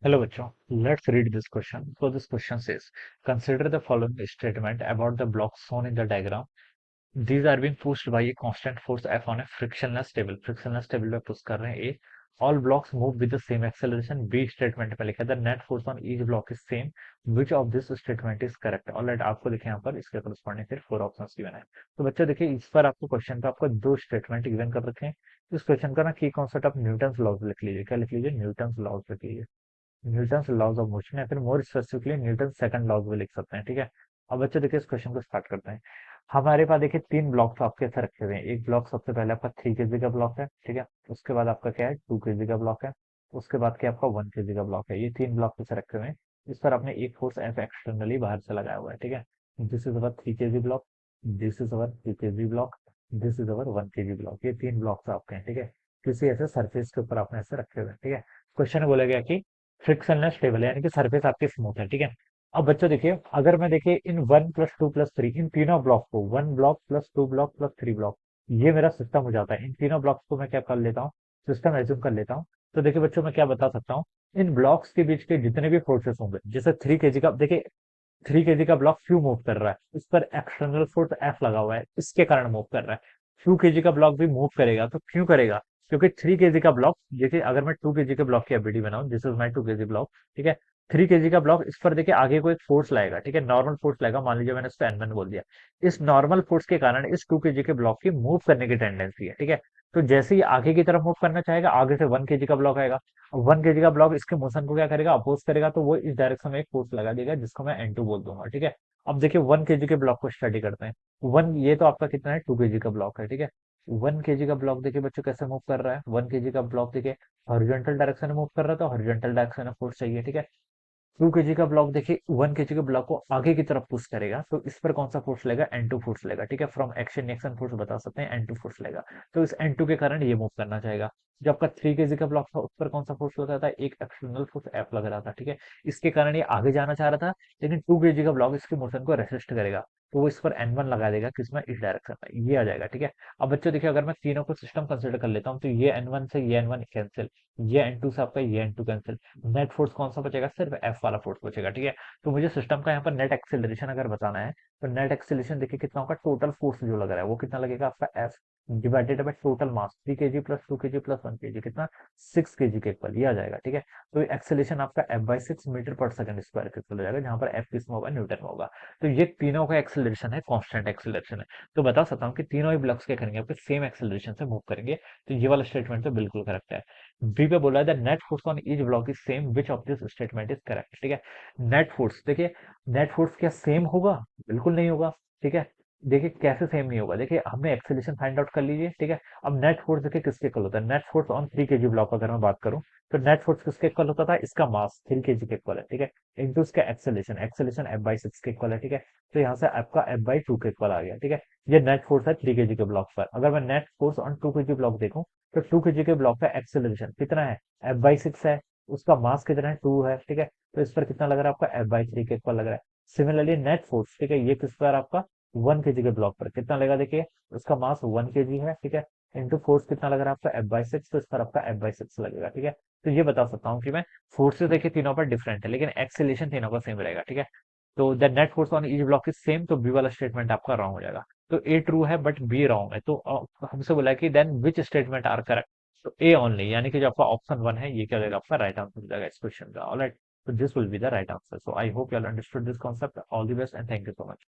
Hello, bachcho. Let's read this question. So this question says, consider the following statement about the blocks shown in the diagram. These are being pushed by a constant force F on a frictionless table. Frictionless table पे push कर रहे हैं A. All blocks move with the same acceleration. B statement पे लिखा है the net force on each block is same. Which of this statement is correct? Alright, आपको दिखे यहाँ पर इसके corresponding फिर 4 ऑप्शंस गिवन है. तो बच्चों देखिए इस पर आपको क्वेश्चन पे आपको दो स्टेटमेंट गिवन कर रखे हैं. इस क्वेश्चन का ना की कॉन्सेप्ट आप न्यूटन्स लॉज लिख लीजिए. क्या लिख लीजिए? न्यूटन्स लॉज लिख लीजिए. न्यूटन्स लॉज ऑफ मोशन या फिर more specifically Newton second laws भी लिख सकते हैं. ठीक है. अब बच्चों देखिए इस क्वेश्चन को स्टार्ट करते हैं. हमारे पास देखिए तीन ब्लॉक्स आपके ऐसे रखे हुए हैं. एक ब्लॉक सबसे पहले आपका 3 kg का ब्लॉक है. ठीक है. उसके बाद आपका क्या है? 2 kg का ब्लॉक है. उसके बाद क्या आपका 1 kg का ब्लॉक है. ये तीन ब्लॉक ऐसे रखे हुए हैं. इस पर आपने एक फोर्स एफ एक्सटर्नली बाहर से लगाया हुआ है. ठीक है. This is our 3 kg block. This is our 2 kg block. This is our 1 kg block. ये तीन ब्लॉक्स आपके हैं. ठीक है. किसी ऐसे सरफेस के ऊपर आपने ऐसे रखे हुए हैं. ठीक है. क्वेश्चन बोला गया कि फ्रिक्शनलेस टेबल है यानी कि सरफेस आपकी स्मूथ है. ठीक है. अब बच्चों देखिए अगर मैं देखिए इन 1 + 2 + 3 इन तीनों ब्लॉक को 1 ब्लॉक +2 ब्लॉक +3 ब्लॉक ये मेरा सिस्टम हो जाता है. इन तीनों ब्लॉक्स को मैं क्या कर लेता हूँ? सिस्टम एज्यूम कर लेता हूँ. तो देखिए बच्चों मैं क्या बता सकता हूँ? इन ब्लॉक्स के बीच के जितने भी फोर्सेस होंगे जैसे 3 kg का देखिए 3 kg का ब्लॉक क्यों मूव कर रहा है? इस पर एक्सटर्नल फोर्स एफ लगा हुआ है इसके कारण मूव कर रहा है. 2 kg का ब्लॉक भी मूव करेगा तो क्यों करेगा? क्योंकि 3 kg का ब्लॉक देखिए अगर मैं 2 kg के ब्लॉक की एबिलिटी बनाऊं this is my 2 kg block. ठीक है. 3 kg का ब्लॉक इस पर देखिए आगे को एक फोर्स लाएगा. ठीक है. नॉर्मल फोर्स लाएगा. मान लीजिए मैंने उसको एन बोल दिया. इस नॉर्मल फोर्स के कारण इस 2 kg के ब्लॉक की मूव करने की टेंडेंसी है. ठीक है. तो जैसे ही आगे की तरफ मूव करना चाहेगा आगे से 1 kg का ब्लॉक आएगा. 1 kg का ब्लॉक इसके मोशन को क्या करेगा? अपोज करेगा. तो वो इस डायरेक्शन में एक फोर्स लगा देगा जिसको मैं N2 बोल दूंगा. ठीक है. अब देखिए 1 kg के ब्लॉक को स्टडी करते हैं. वन ये तो आपका कितना है? 2 kg का ब्लॉक है. ठीक है. 1 kg का ब्लॉक देखिए बच्चों कैसे मूव कर रहा है? 1 kg का ब्लॉक देखिए हॉरिजॉन्टल डायरेक्शन में मूव कर रहा था. हॉरिजॉन्टल डायरेक्शन में फोर्स चाहिए. ठीक है. 2 kg का ब्लॉक देखिए 1 kg के ब्लॉक को आगे की तरफ पुश करेगा तो इस पर कौन सा फोर्स लेगा? N2 फोर्स लेगा. ठीक है. फ्रॉम एक्शन रिएक्शन फोर्स बता सकते हैं N2 फोर्स लेगा. तो इस N2 के कारण ये मूव करना चाहेगा. जो आपका 3 kg का ब्लॉक था उस पर कौन सा फोर्स लगा था? एक एक्सटर्नल फोर्स एफ लग रहा था. ठीक है. इसके कारण ये आगे जाना चाह रहा था लेकिन 2 kg का ब्लॉक इसके मोशन को रेसिस्ट करेगा. तो वो इस पर N1 लगा देगा किसमें? इस डायरेक्शन में. ये आ जाएगा. ठीक है. अब बच्चों देखिए अगर मैं तीनों को सिस्टम कंसिडर कर लेता हूँ तो ये N1 से ये N1 कैंसिल. ये N2 से आपका ये N2 कैंसिल. नेट फोर्स कौन सा बचेगा? सिर्फ एफ वाला फोर्स बचेगा. ठीक है. तो मुझे सिस्टम का यहाँ पर नेट एक्सेलरेशन अगर बताना है तो नेट एक्सेलरेशन देखिए कितना होगा? टोटल फोर्स जो लग रहा है वो कितना लगेगा? आपका F divided by total mass 3 kg + 2 kg + 1 kg कितना? 6 kg के इक्वल ये आ जाएगा. ठीक है. तो एक्सेलरेशन आपका F/6 मीटर/सेकंड स्क्वायर के इक्वल हो जाएगा जहां पर एफ किसमें होगा? न्यूटन में होगा. तो ये तीनों का एक्सेलरेशन है कांस्टेंट एक्सेलरेशन है. तो बता सकता हूँ कि तीनों ही ब्लॉक्स क्या करेंगे? आपके सेम एक्सेलरेशन से मूव करेंगे. तो ये वाला स्टेटमेंट तो बिल्कुल करेक्ट है. बी पे बोला है the net force on each block is same which of this statement is correct. ठीक है. नेट फोर्स देखिए नेट फोर्स क्या सेम होगा? बिल्कुल नहीं होगा. ठीक है. देखिए कैसे सेम नहीं होगा? देखिए हमने एक्सेलरेशन फाइंड आउट कर लीजिए. ठीक है. अब नेट फोर्स देखिए किसके इक्वल होता है? Net force on 3 kg block अगर मैं बात करूं तो नेट फोर्स किसके इक्वल होता था? इसका मास 3 kg के इक्वल है. ठीक है. इंटू इसका एक्सेलरेशन एक्सेलरेशन F/6 के इक्वल है. ठीक है. तो यहाँ से आपका F/2 के इक्वल आ गया. ठीक है. ये नेट फोर्स है 3 kg के ब्लॉक पर. अगर मैं net force on 2 kg block देखूं तो 2 kg के ब्लॉक का एक्सेलरेशन कितना है? F/6 है. उसका मास कितना है? 2 है. ठीक है. तो इस पर कितना लग रहा है? आपका F/3 के इक्वल लग रहा है. सिमिलरली नेट फोर्स ठीक है ये किस पर आपका 1 kg के ब्लॉक पर कितना लगेगा? देखिए उसका मास 1 kg है. ठीक है. इंटू फोर्स कितना लग रहा है आपका? F/6. तो इस पर आपका F/6 लगेगा. ठीक है. तो ये बता सकता हूँ कि मैं फोर्सेस देखिए तीनों पर डिफरेंट है लेकिन एक्सेलरेशन तीनों का सेम रहेगा. ठीक है. तो the net force on each block is same. तो बी वाला स्टेटमेंट आपका रॉन्ग हो जाएगा. तो ए ट्रू है बट बी रॉन्ग है. तो हमसे बोला है कि then which statement are correct? तो ए ओनली यानी कि जो आपका ऑप्शन 1 है ये क्या हो जाएगा? आपका राइट आंसर हो जाएगा इस क्वेश्चन का. Alright. So this will be the right answer. So I hope you all understood this concept. All the best and thank you so much.